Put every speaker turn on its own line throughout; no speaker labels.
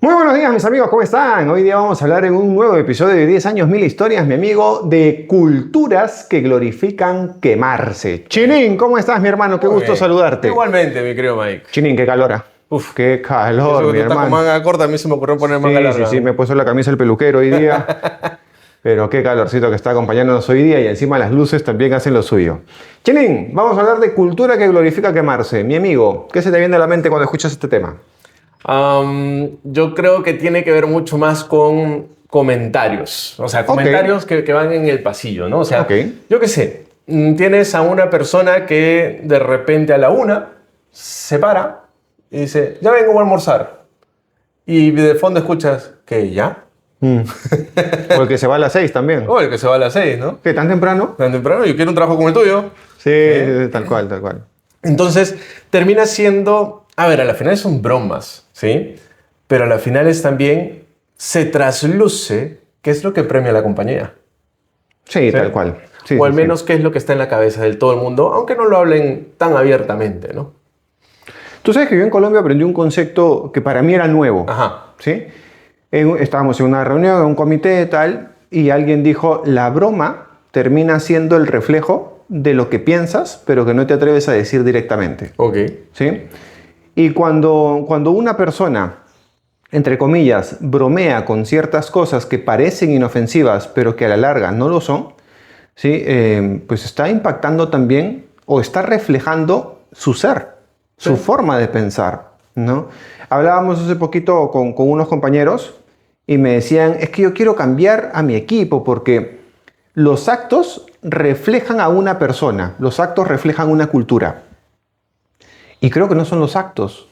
Muy buenos días, mis amigos, ¿cómo están? Hoy día vamos a hablar en un nuevo episodio de 10 años, 1000 historias, mi amigo, de culturas que glorifican quemarse. Chinín, ¿cómo estás, mi hermano? Qué
Muy
gusto
bien.
saludarte.
Igualmente, mi querido Mike.
Chinín, qué calor. Uf, qué calor,
Eso
mi
que tú estás con
hermano.
manga corta, a mí se me ocurrió poner manga larga.
Sí, me he puesto la camisa del peluquero hoy día. Pero qué calorcito que está acompañándonos hoy día y encima las luces también hacen lo suyo. Chinín, vamos a hablar de cultura que glorifica quemarse. Mi amigo, ¿qué se te viene a la mente cuando escuchas este tema?
Yo creo que tiene que ver mucho más con comentarios. O sea, comentarios que van en el pasillo, ¿no? O sea, yo qué sé, tienes a una persona que de repente a la 1 se para y dice, ya vengo a almorzar. Y de fondo escuchas, ¿qué, ya?
O el que se va a las 6 también.
O el que se va a las 6, ¿no?
¿Qué, tan temprano?
Tan temprano, yo quiero un trabajo como el tuyo.
Sí, tal cual, tal cual.
Entonces, termina siendo, a ver, a la final son bromas, ¿sí? Pero a la final es también, se trasluce qué es lo que premia la compañía.
Sí, tal cual. Sí,
o al menos qué es lo que está en la cabeza de todo el mundo, aunque no lo hablen tan abiertamente, ¿no?
Tú sabes que yo en Colombia aprendí un concepto que para mí era nuevo.
Ajá.
¿Sí? Estábamos en una reunión, en un comité tal, y alguien dijo, la broma termina siendo el reflejo de lo que piensas, pero que no te atreves a decir directamente.
Ok.
¿Sí? Y cuando una persona, entre comillas, bromea con ciertas cosas que parecen inofensivas, pero que a la larga no lo son, ¿sí? Pues está impactando también o está reflejando su ser, su forma de pensar, ¿no? Hablábamos hace poquito con unos compañeros y me decían, es que yo quiero cambiar a mi equipo porque los actos reflejan a una persona, los actos reflejan una cultura. Y creo que no son los actos,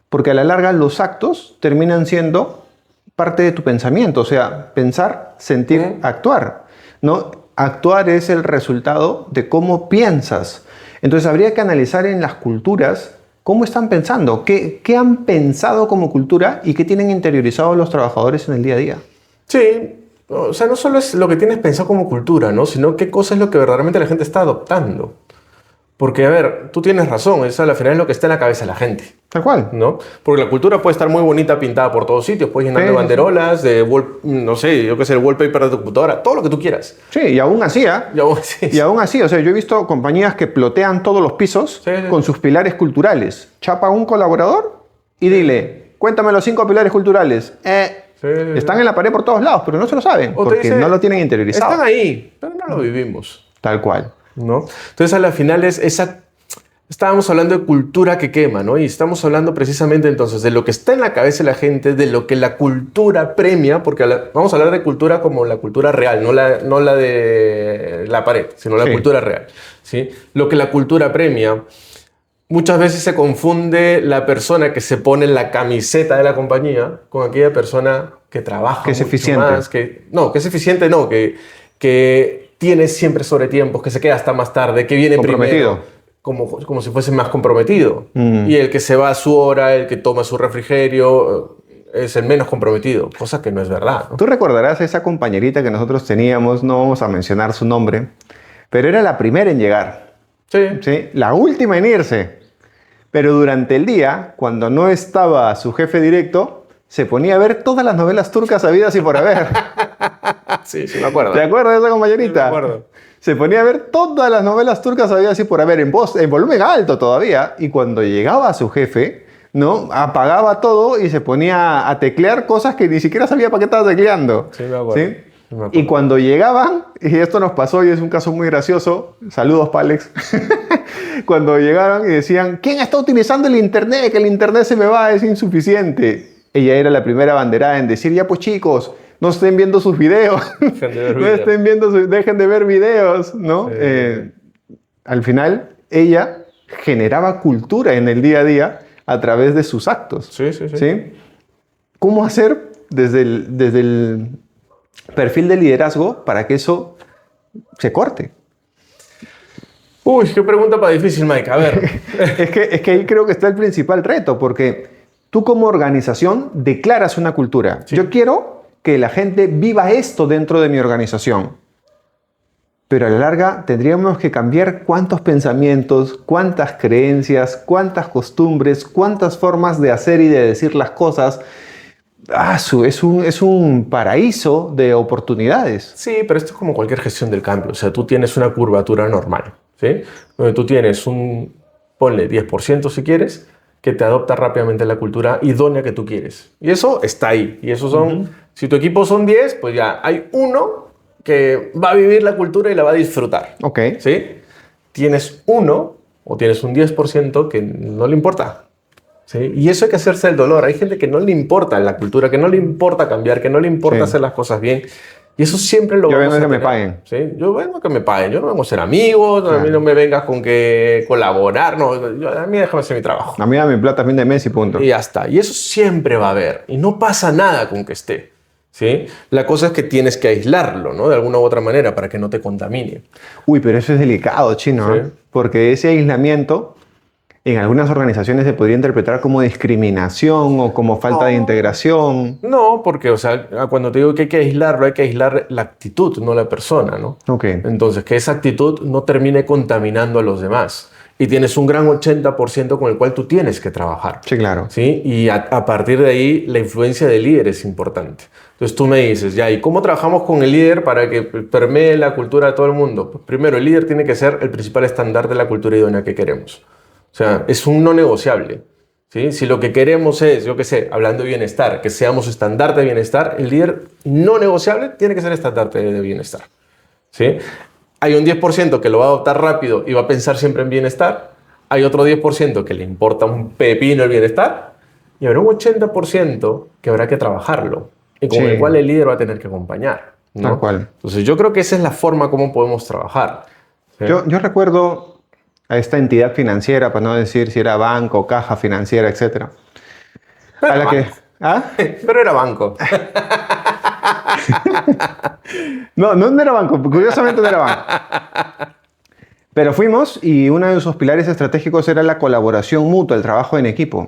porque a la larga los actos terminan siendo parte de tu pensamiento, o sea, pensar, sentir, actuar, ¿no? Actuar es el resultado de cómo piensas. Entonces habría que analizar en las culturas cómo están pensando, qué han pensado como cultura y qué tienen interiorizado los trabajadores en el día a día.
Sí, o sea, no solo es lo que tienes pensado como cultura, ¿no? Sino qué cosa es lo que verdaderamente la gente está adoptando. Porque, a ver, tú tienes razón, eso al final es lo que está en la cabeza de la gente.
Tal cual.
¿No? Porque la cultura puede estar muy bonita, pintada por todos sitios, puedes llenar de banderolas, de, no sé, yo qué sé, el wallpaper de tu computadora, todo lo que tú quieras.
Sí, y aún así,
Y aún así,
o sea, yo he visto compañías que plotean todos los pisos con sus pilares culturales. Chapa a un colaborador y dile, cuéntame los 5 pilares culturales. Están en la pared por todos lados, pero no se lo saben, porque dice, no lo tienen interiorizado.
Están ahí, pero no lo vivimos.
Tal cual.
¿No? Entonces, a la final es esa... Estábamos hablando de cultura que quema, ¿no? Y estamos hablando precisamente entonces de lo que está en la cabeza de la gente, de lo que la cultura premia, porque vamos a hablar de cultura como la cultura real, no la de la pared, sino la cultura real, ¿sí? Lo que la cultura premia. Muchas veces se confunde la persona que se pone la camiseta de la compañía con aquella persona que trabaja
que es
mucho
eficiente.
Más, que es eficiente, no, que tiene siempre sobretiempos, que se queda hasta más tarde, que viene primero, como si fuese más comprometido. Y el que se va a su hora, el que toma su refrigerio, es el menos comprometido, cosa que no es verdad, ¿no?
Tú recordarás a esa compañerita que nosotros teníamos, no vamos a mencionar su nombre, pero era la primera en llegar. Sí, la última en irse. Pero durante el día, cuando no estaba su jefe directo, se ponía a ver todas las novelas turcas habidas y por haber.
Sí, me acuerdo.
¿Te acuerdas de esa compañerita?
Sí, me acuerdo.
Se ponía a ver todas las novelas turcas habidas y por haber, en volumen alto todavía. Y cuando llegaba su jefe, ¿no? Apagaba todo y se ponía a teclear cosas que ni siquiera sabía para qué estaba tecleando.
Sí, me acuerdo.
¿Sí? Y cuando llegaban, y esto nos pasó y es un caso muy gracioso, saludos para Alex, cuando llegaron y decían, ¿quién está utilizando el internet? Que el internet se me va, es insuficiente. Ella era la primera abanderada en decir, ya pues chicos, no estén viendo sus videos, dejen de ver videos, ¿no? Al final, ella generaba cultura en el día a día a través de sus actos. Sí. ¿Cómo hacer desde el perfil de liderazgo para que eso se corte?
Uy, qué pregunta para difícil, Mike. A ver.
es que ahí creo que está el principal reto, porque tú como organización declaras una cultura. Sí. Yo quiero que la gente viva esto dentro de mi organización. Pero a la larga tendríamos que cambiar cuántos pensamientos, cuántas creencias, cuántas costumbres, cuántas formas de hacer y de decir las cosas. es un paraíso de oportunidades.
Sí, pero esto es como cualquier gestión del cambio. O sea, tú tienes una curvatura normal, ¿sí? Donde tú tienes ponle 10% si quieres, que te adopta rápidamente la cultura idónea que tú quieres. Y eso está ahí. Y eso son, si tu equipo son 10, pues ya hay uno que va a vivir la cultura y la va a disfrutar.
Ok.
¿Sí? Tienes uno o tienes un 10% que no le importa. ¿Sí? Y eso hay que hacerse el dolor. Hay gente que no le importa la cultura, que no le importa cambiar, que no le importa hacer las cosas bien. Y eso siempre lo
Yo
vamos
vengo
a
a que
tener.
me paguen.
¿Sí? Yo vengo a que me paguen. Yo no vengo a ser amigos, a mí no me vengas con que colaborar. No, a mí déjame hacer mi trabajo.
A mí dame mi plata a fin de mes y punto.
Y ya está. Y eso siempre va a haber. Y no pasa nada con que esté. ¿Sí? La cosa es que tienes que aislarlo, ¿no? De alguna u otra manera para que no te contamine.
Uy, pero eso es delicado, Chino,
Sí.
¿eh? Porque ese aislamiento en algunas organizaciones se podría interpretar como discriminación o como falta de
No.
integración.
No, porque, o sea, cuando te digo que hay que aislarlo, hay que aislar la actitud, no la persona, ¿no?
Ok.
Entonces, que esa actitud no termine contaminando a los demás. Y tienes un gran 80% con el cual tú tienes que trabajar.
Sí, claro.
¿Sí? Y a partir de ahí, la influencia del líder es importante. Entonces tú me dices, ya, ¿y cómo trabajamos con el líder para que permee la cultura de todo el mundo? Pues primero, el líder tiene que ser el principal estándar de la cultura idónea que queremos. O sea, es un no negociable. ¿Sí? Si lo que queremos es, yo qué sé, hablando de bienestar, que seamos estandarte de bienestar, el líder no negociable tiene que ser estandarte de bienestar. ¿Sí? Hay un 10% que lo va a adoptar rápido y va a pensar siempre en bienestar. Hay otro 10% que le importa un pepino el bienestar. Y habrá un 80% que habrá que trabajarlo y con el cual el líder va a tener que acompañar, ¿no?
Tal cual.
Entonces yo creo que esa es la forma como podemos trabajar. ¿Sí?
Yo recuerdo a esta entidad financiera, para no decir si era banco, caja financiera, etc.
Pero
A la
era
que...
banco.
¿Ah?
Pero era banco.
No era banco, curiosamente no era banco. Pero fuimos y uno de sus pilares estratégicos era la colaboración mutua, el trabajo en equipo.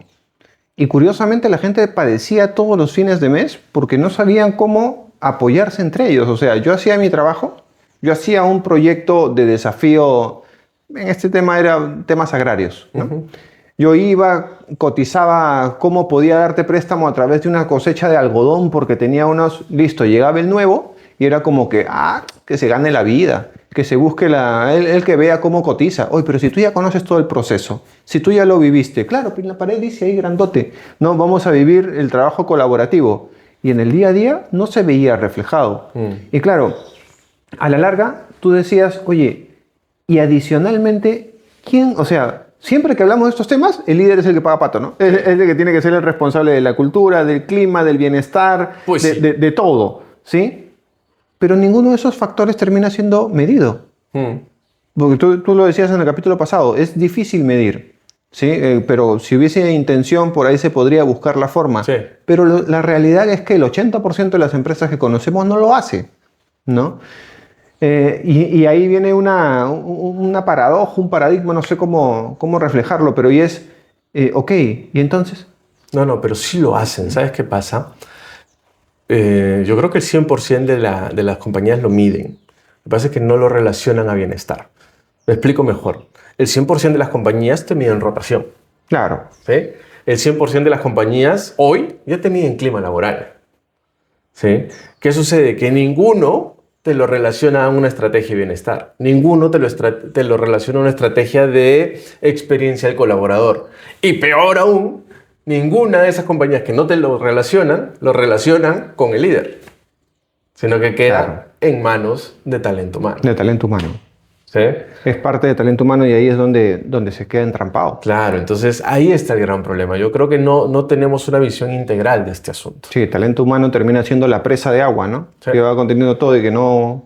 Y curiosamente la gente padecía todos los fines de mes porque no sabían cómo apoyarse entre ellos. O sea, yo hacía mi trabajo, yo hacía un proyecto de desafío, en este tema eran temas agrarios, ¿no? Yo iba, cotizaba cómo podía darte préstamo a través de una cosecha de algodón porque tenía unos, listo, llegaba el nuevo y era como que se gane la vida, que se busque el que vea cómo cotiza. Oye, pero si tú ya conoces todo el proceso, si tú ya lo viviste, claro, en la pared dice ahí grandote, no, vamos a vivir el trabajo colaborativo. Y en el día a día no se veía reflejado. Y claro, a la larga tú decías, oye, y adicionalmente, ¿quién? O sea, siempre que hablamos de estos temas, el líder es el que paga pato, ¿no? Es el que tiene que ser el responsable de la cultura, del clima, del bienestar,
Pues sí.
de todo, ¿sí? Pero ninguno de esos factores termina siendo medido. Porque tú lo decías en el capítulo pasado, es difícil medir, ¿sí? Pero si hubiese intención, por ahí se podría buscar la forma.
Sí.
Pero la realidad es que el 80% de las empresas que conocemos no lo hace, ¿no? Y ahí viene una paradoja, un paradigma, no sé cómo reflejarlo, pero y es, ok, ¿y entonces?
No, pero sí lo hacen. ¿Sabes qué pasa? Yo creo que el 100% de las compañías lo miden. Lo que pasa es que no lo relacionan a bienestar. Me explico mejor. El 100% de las compañías te miden rotación.
Claro.
¿Sí? El 100% de las compañías hoy ya te miden clima laboral. ¿Sí? ¿Qué sucede? Que ninguno te lo relaciona a una estrategia de bienestar. Ninguno te lo relaciona a una estrategia de experiencia del colaborador. Y peor aún, ninguna de esas compañías que no te lo relacionan con el líder, sino que queda en manos de talento humano.
De talento humano.
¿Sí?
Es parte de talento humano y ahí es donde se queda entrampado.
Claro, entonces ahí está el gran problema. Yo creo que no tenemos una visión integral de este asunto.
Sí, talento humano termina siendo la presa de agua, ¿no?
Sí.
Que va conteniendo todo y que no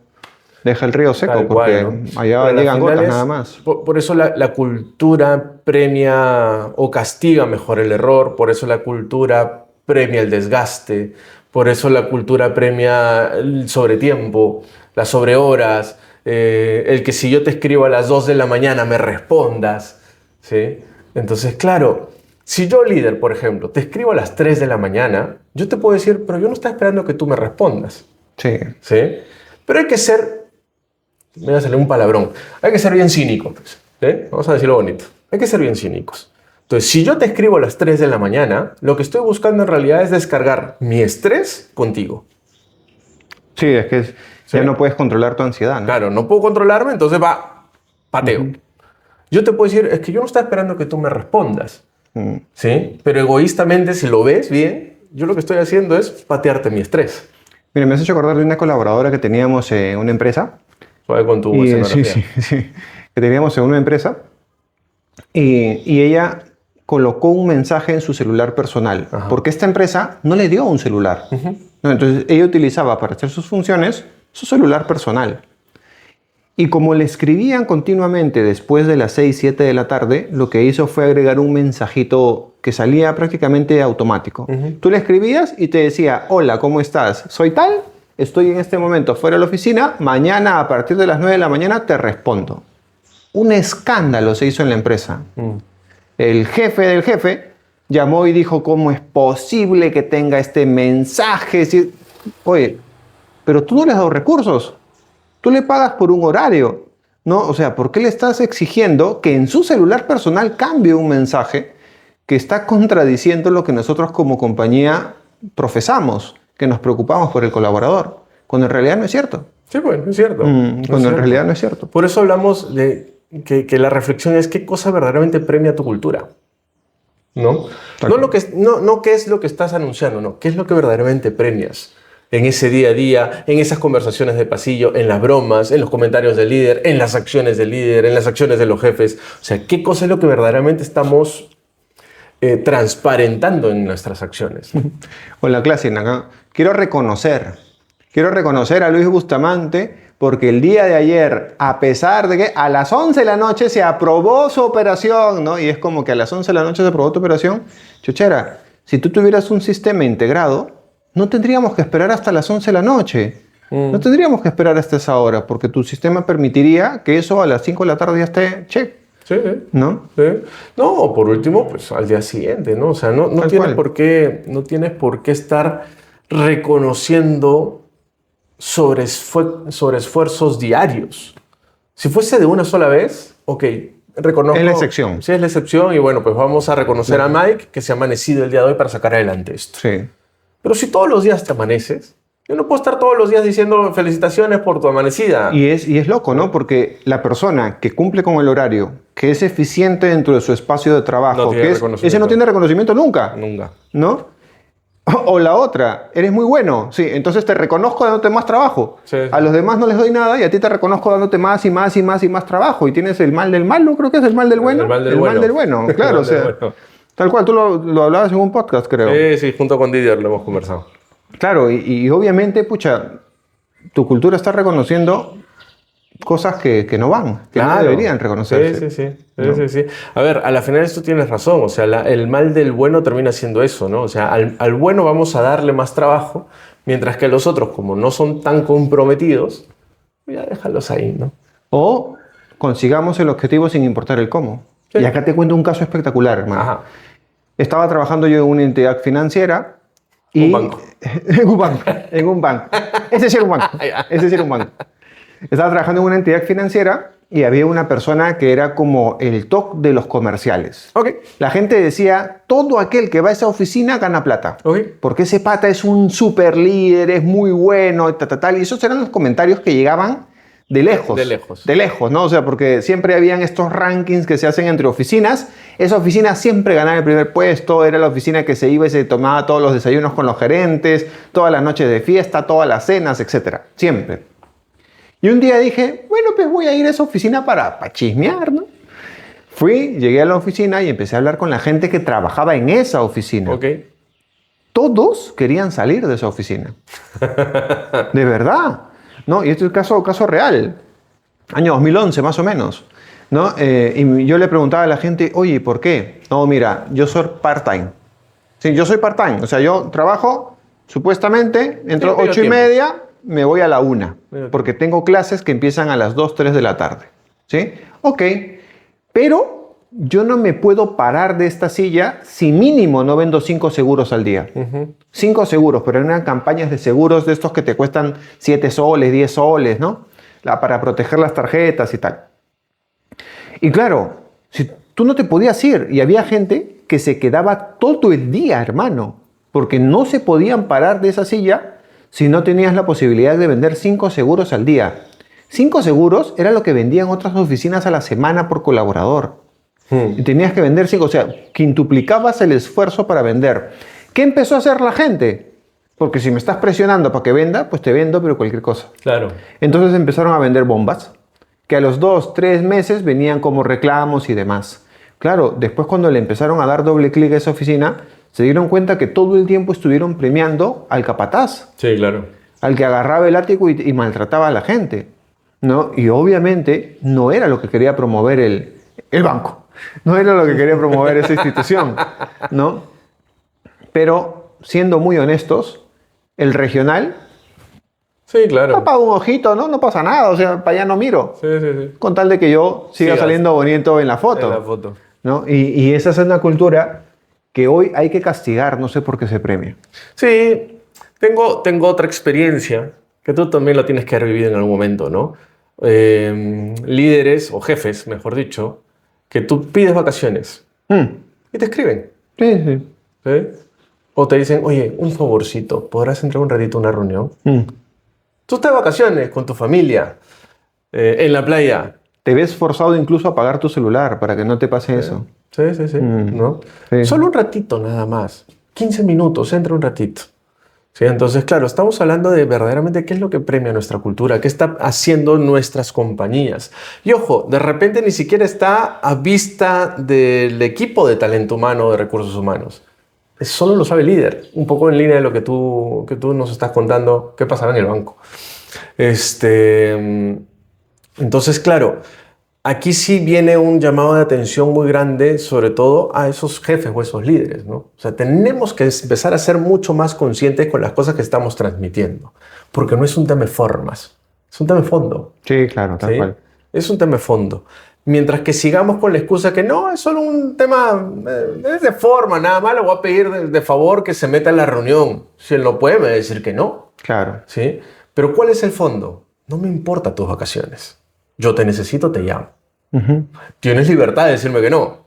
deja el río seco,
Tal
porque
cual, ¿no?
allá
Pero
llegan
al final
gotas
es-
nada más.
Por eso la cultura premia o castiga mejor el error, por eso la cultura premia el desgaste, por eso la cultura premia el sobretiempo, las sobrehoras, el que si yo te escribo a las 2 de la mañana me respondas, ¿sí? Entonces, claro, si yo líder, por ejemplo, te escribo a las 3 de la mañana, yo te puedo decir, pero yo no estoy esperando que tú me respondas,
Sí,
¿sí? Pero hay que ser, me va a salir un palabrón, hay que ser bien cínicos, pues, ¿sí? Vamos a decirlo bonito, hay que ser bien cínicos. Entonces, si yo te escribo a las 3 de la mañana, lo que estoy buscando en realidad es descargar mi estrés contigo.
Sí, es que ya no puedes controlar tu ansiedad, ¿no?
Claro, no puedo controlarme, entonces pateo. Yo te puedo decir, es que yo no estaba esperando que tú me respondas, ¿sí? Pero egoístamente, si lo ves bien, yo lo que estoy haciendo es patearte mi estrés.
Mira, me has hecho acordar de una colaboradora que teníamos en una empresa.
Suave con tu
Sí,
escenografía.
sí. Que teníamos en una empresa y ella colocó un mensaje en su celular personal,
Ajá.
porque esta empresa no le dio un celular. ¿No? Entonces ella utilizaba para hacer sus funciones su celular personal. Y como le escribían continuamente después de las 6, 7 de la tarde, lo que hizo fue agregar un mensajito que salía prácticamente automático. Tú le escribías y te decía, hola, ¿cómo estás? Soy tal, estoy en este momento fuera de la oficina, mañana a partir de las 9 de la mañana te respondo. Un escándalo se hizo en la empresa. El jefe del jefe llamó y dijo, ¿cómo es posible que tenga este mensaje? Oye, pero tú no le has dado recursos. Tú le pagas por un horario, ¿no? O sea, ¿por qué le estás exigiendo que en su celular personal cambie un mensaje que está contradiciendo lo que nosotros como compañía profesamos, que nos preocupamos por el colaborador, cuando en realidad no es cierto?
Sí, bueno, es cierto.
Cuando en realidad no es cierto.
Por eso hablamos de que la reflexión es qué cosa verdaderamente premia tu cultura. ¿No? No qué es lo que estás anunciando, no. ¿Qué es lo que verdaderamente premias? En ese día a día, en esas conversaciones de pasillo, en las bromas, en los comentarios del líder, en las acciones del líder, en las acciones de los jefes. O sea, ¿qué cosa es lo que verdaderamente estamos transparentando en nuestras acciones?
O la clásica, quiero reconocer a Luis Bustamante porque el día de ayer, a pesar de que a las 11 de la noche se aprobó su operación, ¿no? Y es como que a las 11 de la noche se aprobó tu operación. Chuchera, si tú tuvieras un sistema integrado, no tendríamos que esperar hasta las 11 de la noche. No tendríamos que esperar hasta esa hora, porque tu sistema permitiría que eso a las 5 de la tarde ya esté check.
Sí,
¿No?
Sí. No, por último, pues al día siguiente, ¿no? O sea, no tienes por qué estar reconociendo sobre esfuerzos diarios. Si fuese de una sola vez, ok, reconozco.
Es la excepción.
Sí, es la excepción y bueno, pues vamos a reconocer a Mike que se ha amanecido el día de hoy para sacar adelante esto.
Sí.
Pero si todos los días te amaneces, yo no puedo estar todos los días diciendo felicitaciones por tu amanecida.
Y es loco, ¿no? Porque la persona que cumple con el horario, que es eficiente dentro de su espacio de trabajo, ese no tiene reconocimiento nunca.
Nunca.
¿No? O la otra, eres muy bueno, sí, entonces te reconozco dándote más trabajo.
Sí.
A los demás no les doy nada y a ti te reconozco dándote más y más y más y más trabajo. Y tienes el mal del malo, creo que es el mal del bueno.
El mal del
bueno, claro, o sea.
Bueno.
Tal cual, tú lo hablabas en un podcast, creo.
Sí, junto con Didier lo hemos conversado.
Claro, y obviamente, pucha, tu cultura está reconociendo cosas que no van, que no deberían reconocerse.
Sí. A ver, a la final esto tienes razón, o sea, el mal del bueno termina siendo eso, ¿no? O sea, al bueno vamos a darle más trabajo, mientras que los otros, como no son tan comprometidos, ya déjalos ahí, ¿no?
O consigamos el objetivo sin importar el cómo. Sí. Y acá te cuento un caso espectacular, hermano.
Ajá.
Estaba trabajando yo en una entidad financiera y...
Un banco.
en un banco. Ese sí era un banco. Estaba trabajando en una entidad financiera y había una persona que era como el top de los comerciales.
Okay.
La gente decía, todo aquel que va a esa oficina gana plata.
Okay.
Porque ese pata es un super líder, es muy bueno, y esos eran los comentarios que llegaban de lejos. De lejos, ¿no? O sea, porque siempre habían estos rankings que se hacen entre oficinas. Esa oficina siempre ganaba el primer puesto. Era la oficina que se iba y se tomaba todos los desayunos con los gerentes, todas las noches de fiesta, todas las cenas, etc. Siempre. Y un día dije, bueno, pues voy a ir a esa oficina para chismear, ¿no? Llegué a la oficina y empecé a hablar con la gente que trabajaba en esa oficina.
Okay.
Todos querían salir de esa oficina. De verdad. ¿No? Y esto es caso real. Año 2011, más o menos. ¿No? Y yo le preguntaba a la gente, oye, ¿por qué? No, mira, yo soy part-time. Sí, yo soy part-time. O sea, yo trabajo, supuestamente, entro 8:30, me voy a la 1. Porque tengo clases que empiezan a las 2, 3 de la tarde. ¿Sí? Ok. Pero yo no me puedo parar de esta silla si mínimo no vendo 5 seguros al día. 5 seguros, pero eran campañas de seguros de estos que te cuestan 7 soles, 10 soles, ¿no? Para proteger las tarjetas y tal. Y claro, si tú no te podías ir. Y había gente que se quedaba todo el día, hermano, porque no se podían parar de esa silla si no tenías la posibilidad de vender 5 seguros al día. 5 seguros era lo que vendían otras oficinas a la semana por colaborador. Y tenías que vender 5, o sea, quintuplicabas el esfuerzo para vender. ¿Qué empezó a hacer la gente? Porque si me estás presionando para que venda, pues te vendo, pero cualquier cosa.
Claro.
Entonces empezaron a vender bombas, que a los 2, 3 meses venían como reclamos y demás. Claro, después cuando le empezaron a dar doble clic a esa oficina, se dieron cuenta que todo el tiempo estuvieron premiando al capataz,
Sí, claro.
al que agarraba el látigo y maltrataba a la gente, ¿no? Y obviamente no era lo que quería promover el banco, no era lo que quería promover esa institución, ¿no? Pero siendo muy honestos, el regional
Sí, claro.
tapa un ojito, ¿no? No pasa nada, o sea, para allá no miro.
Sí, sí, sí.
Con tal de que yo siga
Sigas
saliendo bonito en la foto.
En la foto.
¿No? Y esa es una cultura que hoy hay que castigar, no sé por qué se premia.
Sí, tengo otra experiencia que tú también la tienes que haber vivido en algún momento, ¿no? Líderes o jefes, mejor dicho, que tú pides vacaciones y te escriben,
Sí, sí.
¿sí? O te dicen, oye, un favorcito, ¿podrás entrar un ratito a una reunión? Tú estás de vacaciones con tu familia, en la playa.
Te ves forzado incluso a apagar tu celular para que no te pase eso.
Sí, sí, sí. ¿No?
Sí.
Solo un ratito nada más. 15 minutos, entra un ratito. ¿Sí? Entonces, claro, estamos hablando de verdaderamente qué es lo que premia nuestra cultura, qué está haciendo nuestras compañías. Y ojo, de repente ni siquiera está a vista del equipo de talento humano, de recursos humanos. Eso solo lo sabe el líder, un poco en línea de lo que tú nos estás contando, qué pasaba en el banco. Entonces, claro, aquí sí viene un llamado de atención muy grande, sobre todo a esos jefes o esos líderes, ¿no? O sea, tenemos que empezar a ser mucho más conscientes con las cosas que estamos transmitiendo, porque no es un tema de formas, es un tema de fondo.
Sí, claro, tal
¿Sí?
cual.
Es un tema de fondo. Mientras que sigamos con la excusa que no, es solo un tema es de forma, nada más le voy a pedir de favor que se meta en la reunión. Si él no puede, me va a decir que no.
Claro.
¿Sí? Pero ¿cuál es el fondo? No me importa tus vacaciones. Yo te necesito, te llamo. Tienes libertad de decirme que no.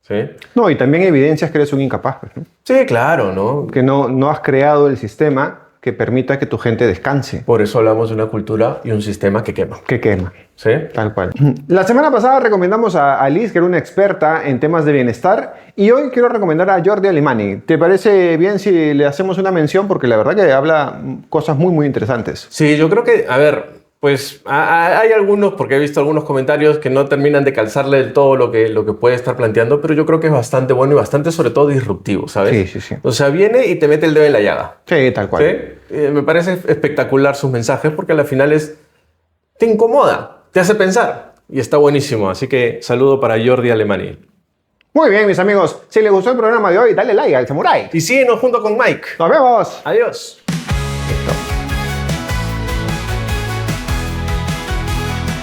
¿Sí?
No, y también evidencias que eres un incapaz, pues, ¿no?
Sí, claro, ¿no?
Que no has creado el sistema que permita que tu gente descanse,
Por eso hablamos de una cultura y un sistema que quema.
que quema.
¿Sí?
Tal cual. La semana pasada recomendamos a Liz, que era una experta en temas de bienestar, y hoy quiero recomendar a Jordi Alemany. ¿Te parece bien si le hacemos una mención? Porque la verdad que habla cosas muy, muy interesantes.
Sí, yo creo que, a ver, pues hay algunos, porque he visto algunos comentarios que no terminan de calzarle del todo lo que puede estar planteando, pero yo creo que es bastante bueno y bastante, sobre todo, disruptivo, ¿sabes?
Sí, sí, sí.
O sea, viene y te mete el dedo en la llaga.
Sí, tal cual.
¿Sí? Me parece espectacular sus mensajes porque al final te incomoda, te hace pensar y está buenísimo. Así que saludo para Jordi Alemany.
Muy bien, mis amigos. Si les gustó el programa de hoy, dale like al Samurai.
Y síguenos junto con Mike.
Nos vemos.
Adiós.